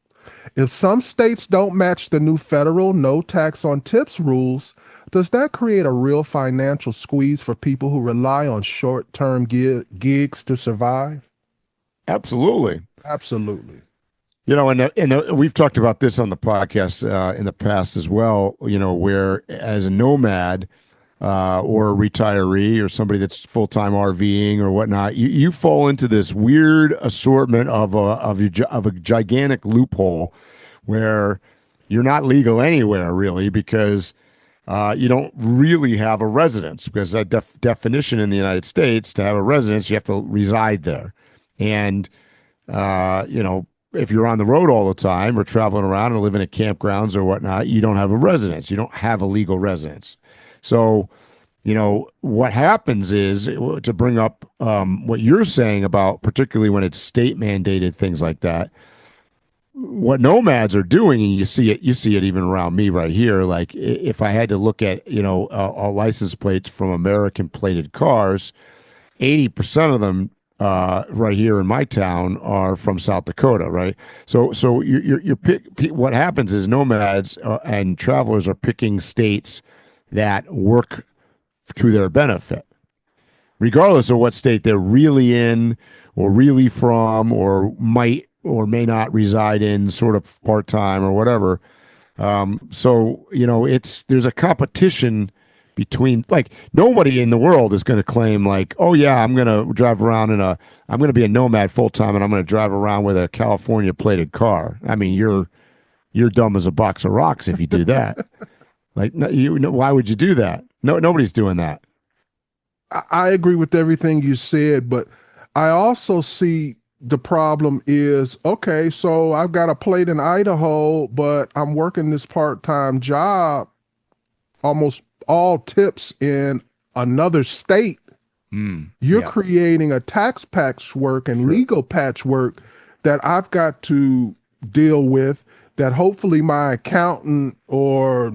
If some states don't match the new federal no tax on tips rules, does that create a real financial squeeze for people who rely on short-term gigs to survive? Absolutely. Absolutely. You know, and we've talked about this on the podcast in the past as well, you know, where as a nomad or a retiree or somebody that's full-time RVing or whatnot, you fall into this weird assortment of a gigantic loophole where you're not legal anywhere really because you don't really have a residence, because that definition in the United States, to have a residence, you have to reside there. And, you know, if you're on the road all the time or traveling around or living at campgrounds or whatnot, you don't have a residence. You don't have a legal residence. So, you know, what happens is, to bring up what you're saying about, particularly when it's state mandated things like that, what nomads are doing, and you see it even around me right here. Like if I had to look at, you know, license plates from American plated cars, 80% of them right here in my town are from South Dakota, right? So what happens is nomads and travelers are picking states that work to their benefit, regardless of what state they're really in or really from or might or may not reside in, sort of part-time or whatever. So, you know, there's a competition between, like, nobody in the world is going to claim like, oh yeah, I'm going to drive around I'm going to be a nomad full time and I'm going to drive around with a California plated car. I mean, you're dumb as a box of rocks if you do that. Like, no, why would you do that? No, nobody's doing that. I agree with everything you said, but I also see the problem is, okay, so I've got a plate in Idaho, but I'm working this part-time job, almost all tips in another state. You're creating a tax patchwork and legal patchwork that I've got to deal with, that hopefully my accountant or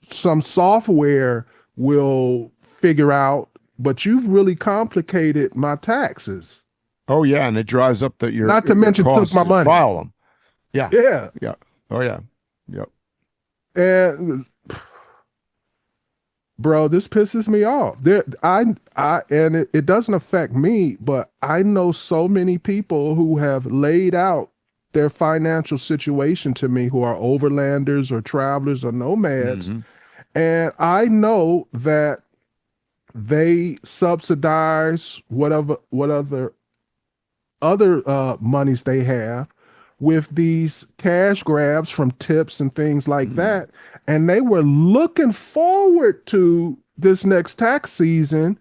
some software will figure out, but you've really complicated my taxes. Oh yeah, and it drives up your not to mention took my money. File them. Yeah. Yeah. Yeah. Oh yeah. Yep. And bro, this pisses me off. It doesn't affect me, but I know so many people who have laid out their financial situation to me, who are overlanders or travelers or nomads. And I know that they subsidize whatever other monies they have with these cash grabs from tips and things like that. And they were looking forward to this next tax season.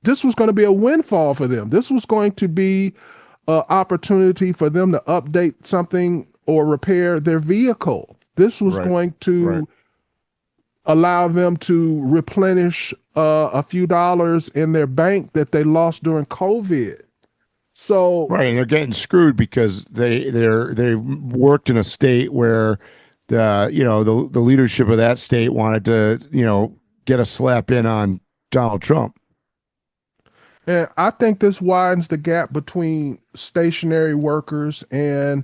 This was going to be a windfall for them. This was going to be an opportunity for them to update something or repair their vehicle. This was going to allow them to replenish a few dollars in their bank that they lost during COVID. So and they're getting screwed because they worked in a state where the leadership of that state wanted to, get a slap in on Donald Trump. And I think this widens the gap between stationary workers and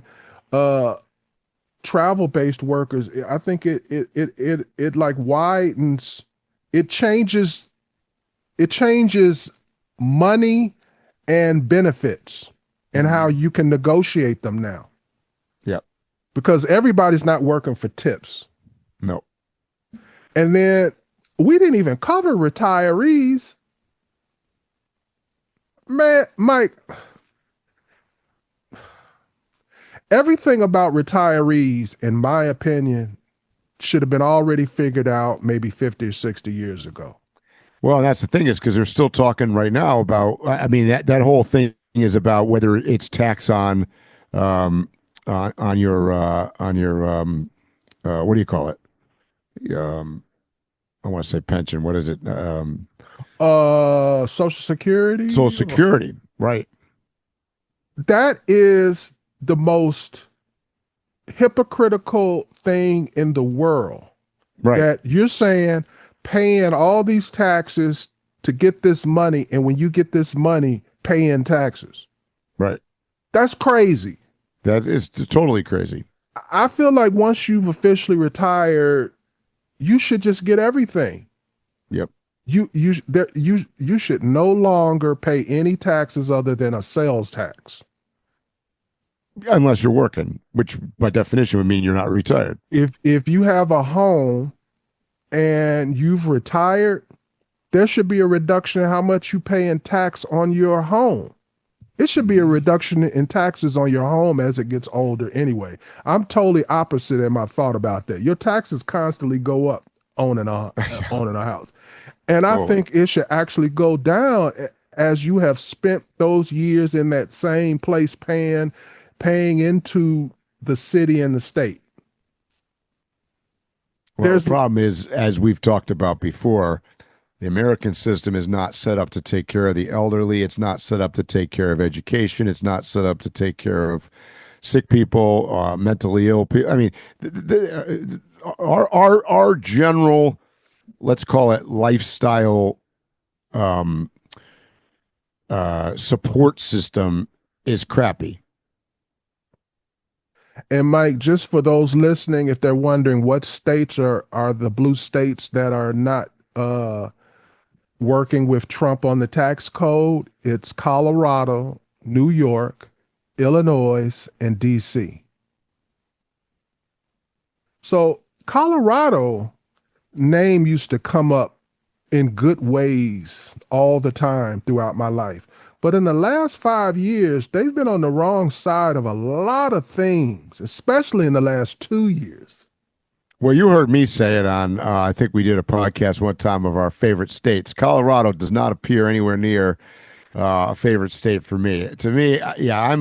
travel-based workers. I think it like widens, it changes money and benefits and how you can negotiate them now. Yep. Because everybody's not working for tips. No. And then we didn't even cover retirees. Man, Mike, everything about retirees, in my opinion, should have been already figured out maybe 50 or 60 years ago. Well, that's the thing, is because they're still talking right now about, I mean, that whole thing is about whether it's tax on your what do you call it? I want to say pension. What is it? Social Security. Social Security, right? That is the most hypocritical thing in the world. Right. That you're saying paying all these taxes to get this money, and when you get this money, paying taxes. Right. That's crazy. That is totally crazy. I feel like once you've officially retired, you should just get everything. Yep. You should no longer pay any taxes other than a sales tax. Unless you're working, which by definition would mean you're not retired. If you have a home and you've retired, there should be a reduction in how much you pay in tax on your home. It should be a reduction in taxes on your home as it gets older anyway. I'm totally opposite in my thought about that. Your taxes constantly go up owning a house. And I think it should actually go down as you have spent those years in that same place paying into the city and the state. Well, the problem is, as we've talked about before, the American system is not set up to take care of the elderly. It's not set up to take care of education. It's not set up to take care of sick people, mentally ill people. I mean, our general, let's call it lifestyle support system is crappy. And Mike, just for those listening, if they're wondering what states are the blue states that are not working with Trump on the tax code, it's Colorado, New York, Illinois, and DC. So Colorado name used to come up in good ways all the time throughout my life. But in the last 5 years, they've been on the wrong side of a lot of things, especially in the last 2 years. Well, you heard me say it on, I think we did a podcast one time of our favorite states. Colorado does not appear anywhere near a favorite state for me. To me, yeah,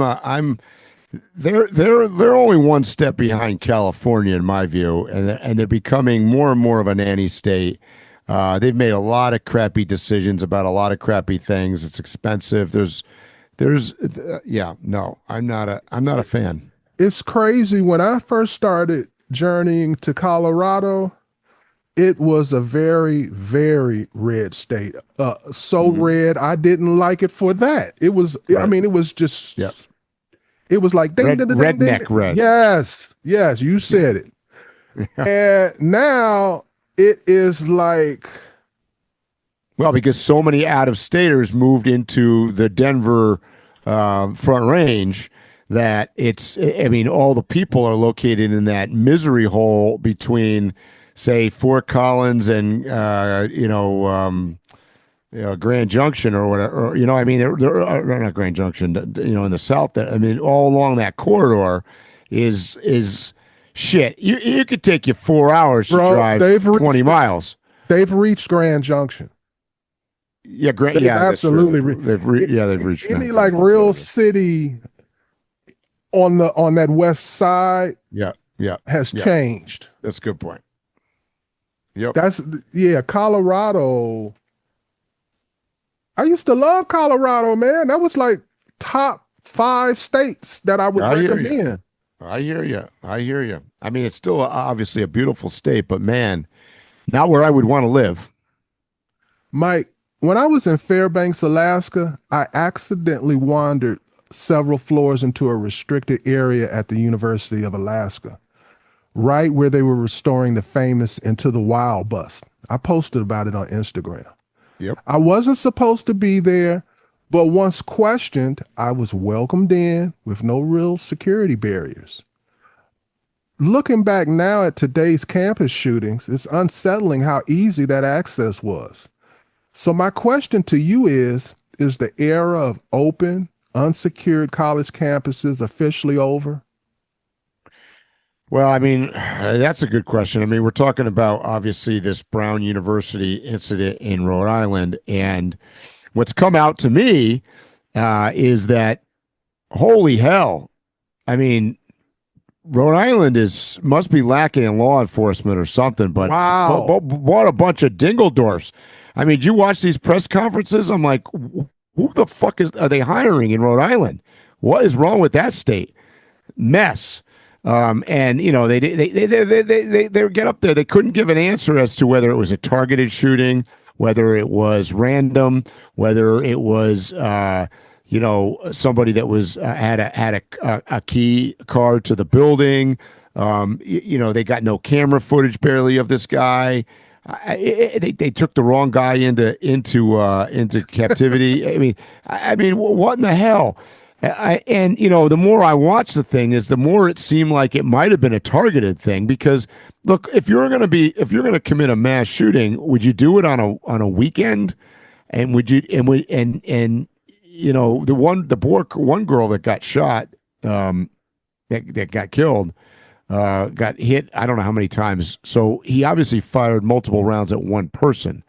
they're only one step behind California in my view, and they're becoming more and more of a nanny state. They've made a lot of crappy decisions about a lot of crappy things. It's expensive. I'm not a fan. It's crazy. When I first started journeying to Colorado, it was a very, very red state. Red, I didn't like it for that. It was, right. I mean, it was just, it was like redneck red. Yes, you said it. And now it is like, well, because so many out-of-staters moved into the Denver Front Range that all the people are located in that misery hole between, say, Fort Collins and Grand Junction or whatever. They're not Grand Junction. In the south. All along that corridor is shit. You could take you 4 hours to drive 20 miles. They've reached Grand Junction. Yeah, absolutely. They've reached. Any like real city on that west side. Has changed. That's a good point. Yep. Colorado. I used to love Colorado, man. That was like top 5 states that I would recommend. I hear you. I hear you. I mean, it's still obviously a beautiful state, but man, not where I would want to live. Mike, when I was in Fairbanks, Alaska, I accidentally wandered several floors into a restricted area at the University of Alaska, right where they were restoring the famous Into the Wild bust. I posted about it on Instagram. Yep. I wasn't supposed to be there, but once questioned, I was welcomed in with no real security barriers. Looking back now at today's campus shootings, it's unsettling how easy that access was. So my question to you is the era of open, unsecured college campuses officially over? Well, I mean, that's a good question. I mean, we're talking about obviously this Brown University incident in Rhode Island, and what's come out to me is that holy hell! I mean, Rhode Island must be lacking in law enforcement or something. But Wow. what a bunch of dingledorfs! I mean, did you watch these press conferences? I'm like, who the fuck are they hiring in Rhode Island? What is wrong with that state? Mess. And you know they get up there. They couldn't give an answer as to whether it was a targeted shooting, whether it was random, whether it was somebody that was had a key card to the building. They got no camera footage barely of this guy. They took the wrong guy into captivity. I mean, what in the hell? The more I watch the thing is the more it seemed like it might have been a targeted thing, because look, if you're going to commit a mass shooting, would you do it on a weekend? And would you, one girl that got shot, that got killed, got hit, I don't know how many times. So he obviously fired multiple rounds at one person.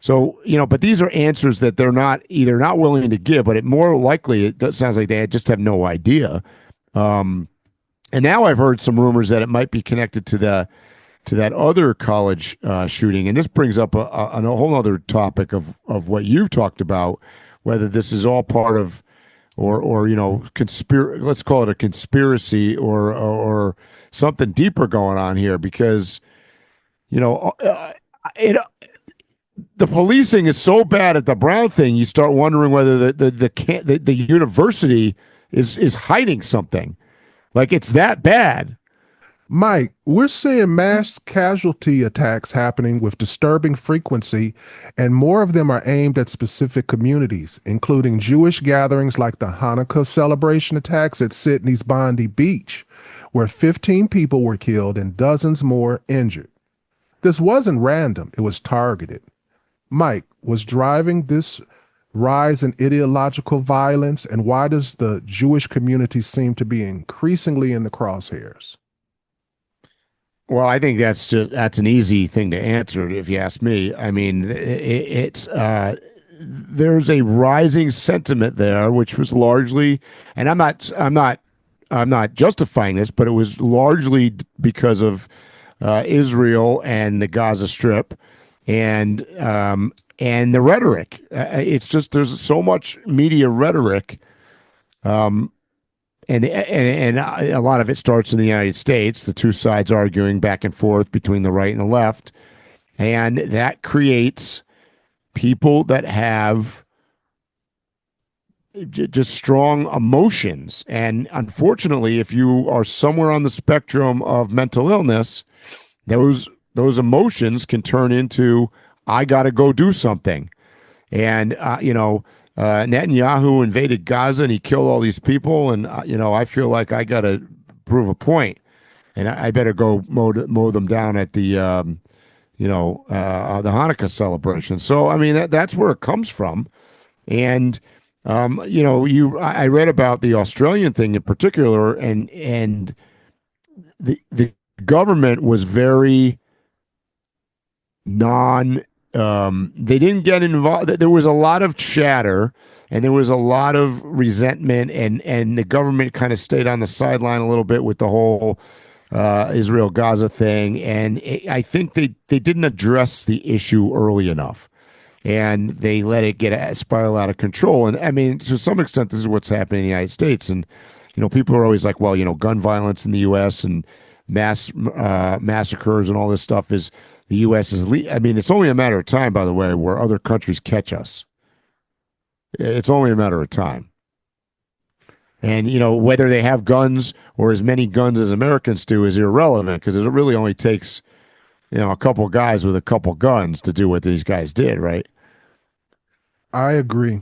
So, but these are answers that they're not willing to give, but more likely it sounds like they just have no idea. And now I've heard some rumors that it might be connected to that other college shooting. And this brings up a whole other topic of what you've talked about, whether this is all part of, or let's call it a conspiracy or something deeper going on here, because, the policing is so bad at the Brown thing, you start wondering whether the university is hiding something. Like, it's that bad. Mike, we're seeing mass casualty attacks happening with disturbing frequency, and more of them are aimed at specific communities, including Jewish gatherings like the Hanukkah celebration attacks at Sydney's Bondi Beach, where 15 people were killed and dozens more injured. This wasn't random, it was targeted. Mike, was driving this rise in ideological violence, and why does the Jewish community seem to be increasingly in the crosshairs? Well, I think that's an easy thing to answer, if you ask me. I mean, there's a rising sentiment there, which was largely, and I'm not justifying this, but it was largely because of Israel and the Gaza Strip, and the rhetoric. It's just, there's so much media rhetoric, and a lot of it starts in the United States. The two sides arguing back and forth between the right and the left, and that creates people that have just strong emotions. And unfortunately, if you are somewhere on the spectrum of mental illness, those emotions can turn into, I got to go do something. And, Netanyahu invaded Gaza and he killed all these people. And, I feel like I got to prove a point, and I better go mow them down at the Hanukkah celebration. So, I mean, that's where it comes from. And, I read about the Australian thing in particular, and the government was very they didn't get involved. There was a lot of chatter and there was a lot of resentment, and the government kind of stayed on the sideline a little bit with the whole Israel Gaza thing. And I think they didn't address the issue early enough, and they let it spiral out of control. And I mean, to some extent, this is what's happening in the United States. And people are always like, well, gun violence in the U.S. and massacres and all this stuff is the U.S. is. I mean, it's only a matter of time, by the way, where other countries catch us. It's only a matter of time. And, whether they have guns or as many guns as Americans do is irrelevant because it really only takes, a couple guys with a couple guns to do what these guys did, right? I agree.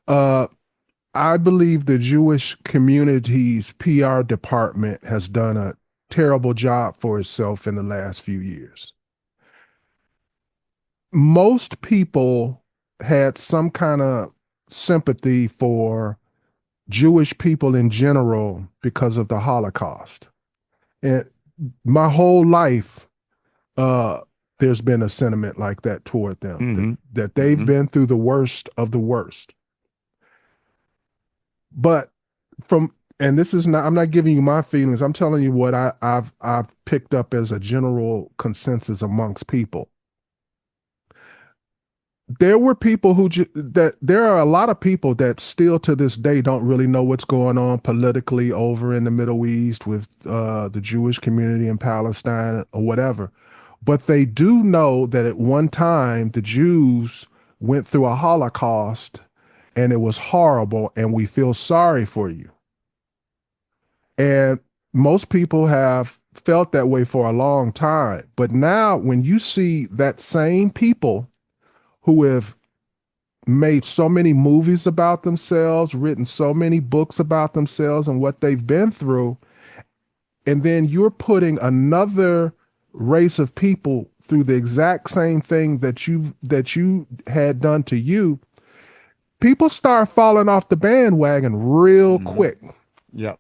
I believe the Jewish community's PR department has done a terrible job for itself in the last few years. Most people had some kind of sympathy for Jewish people in general because of the Holocaust. And my whole life, there's been a sentiment like that toward them, that they've been through the worst of the worst. But and this is not, I'm not giving you my feelings, I'm telling you what I've picked up as a general consensus amongst people. There were people there are a lot of people that still to this day don't really know what's going on politically over in the Middle East with the Jewish community in Palestine or whatever. But they do know that at one time the Jews went through a Holocaust and it was horrible and we feel sorry for you. And most people have felt that way for a long time. But now when you see that same people who have made so many movies about themselves, written so many books about themselves and what they've been through, and then you're putting another race of people through the exact same thing that you had done to you, people start falling off the bandwagon real quick. Yep.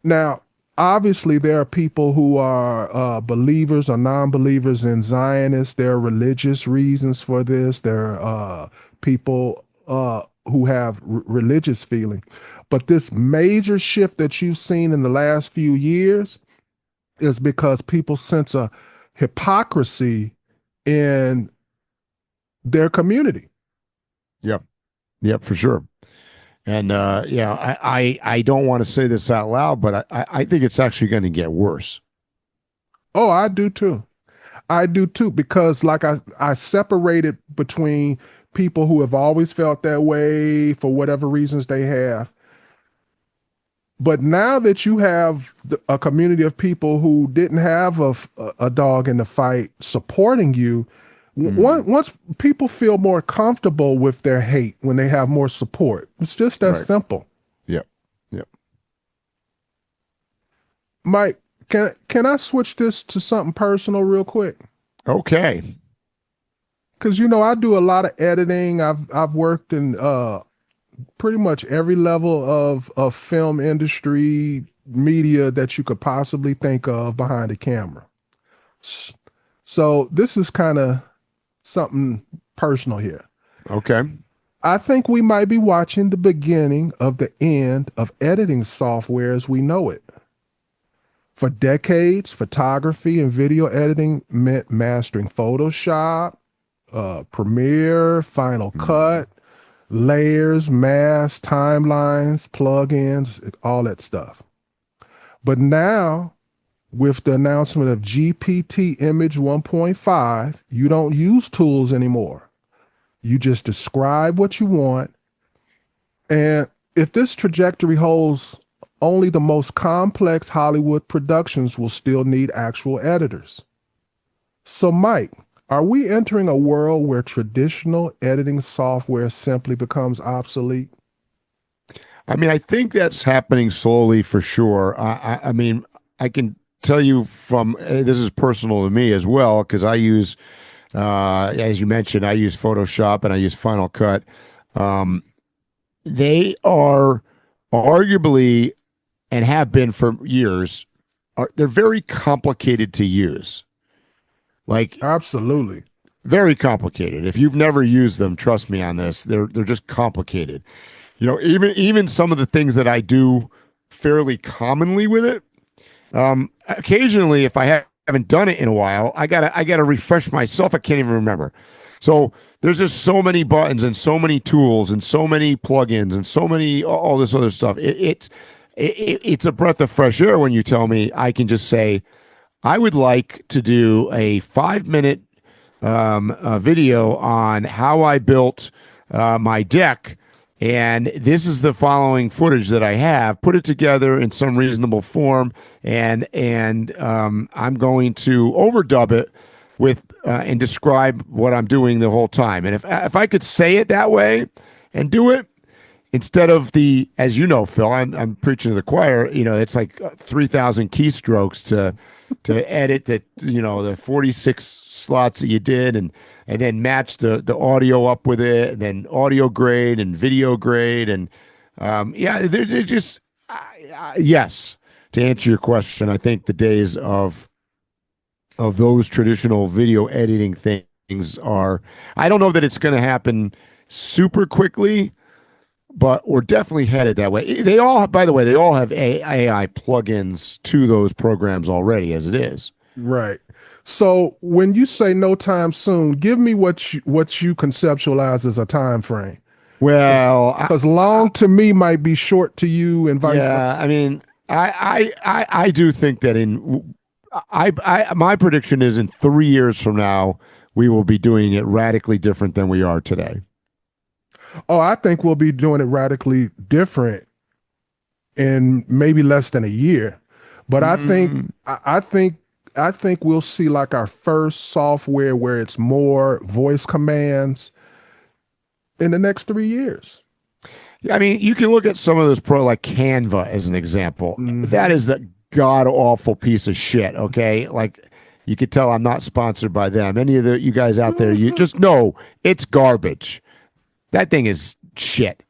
Now, obviously, there are people who are believers or non-believers in Zionists. There are religious reasons for this. There are people who have religious feeling. But this major shift that you've seen in the last few years is because people sense a hypocrisy in their community. Yep. Yep, for sure. And I don't want to say this out loud, but I think it's actually going to get worse. Oh, I do too. I do too, because like I separated between people who have always felt that way for whatever reasons they have. But now that you have a community of people who didn't have a dog in the fight supporting you, once people feel more comfortable with their hate when they have more support. It's just that simple. Yep. Yep. Mike, can I switch this to something personal real quick? Okay. Because I do a lot of editing. I've worked in pretty much every level of film industry, media that you could possibly think of behind a camera. So this is kind of something personal here. Okay. I think we might be watching the beginning of the end of editing software as we know it. For decades, photography and video editing meant mastering Photoshop, Premiere, Final Cut, layers, masks, timelines, plugins, all that stuff. But now, with the announcement of GPT Image 1.5, you don't use tools anymore. You just describe what you want. And if this trajectory holds, only the most complex Hollywood productions will still need actual editors. So, Mike, are we entering a world where traditional editing software simply becomes obsolete? I mean, I think that's happening slowly for sure. I mean, I can tell you from this is personal to me as well, because I use, as you mentioned, I use Photoshop and I use Final Cut. They are arguably, and have been for years, they're very complicated to use. Like, absolutely. Very complicated. If you've never used them, trust me on this, they're just complicated. Even some of the things that I do fairly commonly with it, occasionally, if I haven't done it in a while, I gotta refresh myself. I can't even remember. So there's just so many buttons and so many tools and so many plugins and so many all this other stuff. it's a breath of fresh air when you tell me I can just say, I would like to do a 5-minute video on how I built my deck. And this is the following footage that I have. Put it together in some reasonable form, and I'm going to overdub it with and describe what I'm doing the whole time. And if I could say it that way and do it instead of the, as you know, Phil, I'm preaching to the choir. It's like 3,000 keystrokes to edit the 46 slots that you did, and then match the audio up with it, and then audio grade and video grade, and they're just yes. To answer your question, I think the days of those traditional video editing things are. I don't know that it's going to happen super quickly, but we're definitely headed that way. They all, by the way, they all have AI plugins to those programs already as it is. Right. So when you say no time soon, give me what you conceptualize as a time frame. Well, because long to me might be short to you, and vice versa. I mean, I do think that my prediction is in 3 years from now we will be doing it radically different than we are today. Oh, I think we'll be doing it radically different in maybe less than a year. But I think we'll see like our first software where it's more voice commands in the next 3 years. I mean, you can look at some of those like Canva as an example. Mm-hmm. That is the god awful piece of shit. Okay, like you could tell I'm not sponsored by them. Any of you guys out there, you just know it's garbage. That thing is shit.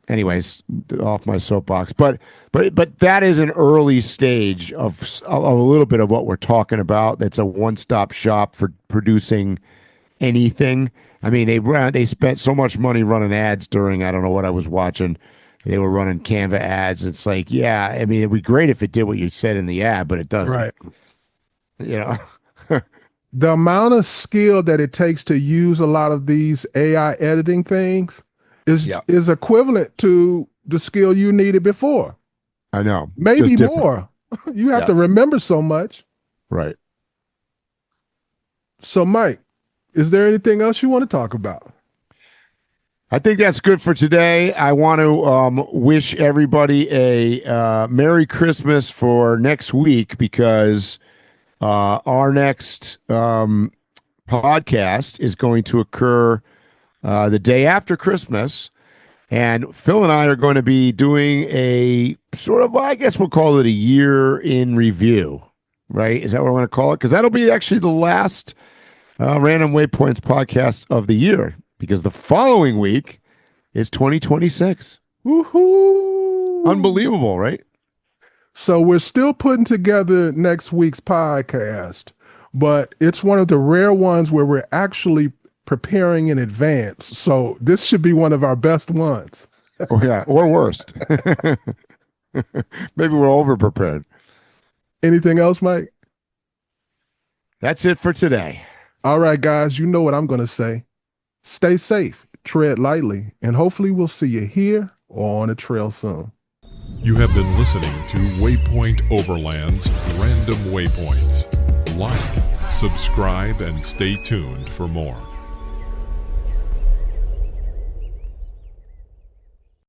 Anyways, off my soapbox. But that is an early stage of a little bit of what we're talking about. That's a one-stop shop for producing anything. I mean, they spent so much money running ads during, I don't know what I was watching. They were running Canva ads. It's like, yeah, I mean, it'd be great if it did what you said in the ad, but it doesn't. Right. The amount of skill that it takes to use a lot of these AI editing things is equivalent to the skill you needed before. I know. Maybe more. You have to remember so much. Right. So, Mike, is there anything else you want to talk about? I think that's good for today. I want to wish everybody a Merry Christmas for next week, because our next podcast is going to occur the day after Christmas, and Phil and I are going to be doing a sort of, I guess we'll call it a year in review, right? Is that what I want to call it? Because that'll be actually the last Random Waypoints podcast of the year, because the following week is 2026. Woohoo! Unbelievable, right? So we're still putting together next week's podcast, but it's one of the rare ones where we're actually preparing in advance. So this should be one of our best ones. Oh, yeah, or worst. Maybe we're over-prepared. Anything else, Mike? That's it for today. All right, guys, you know what I'm going to say. Stay safe, tread lightly, and hopefully we'll see you here or on the trail soon. You have been listening to Waypoint Overland's Random Waypoints. Like, subscribe, and stay tuned for more.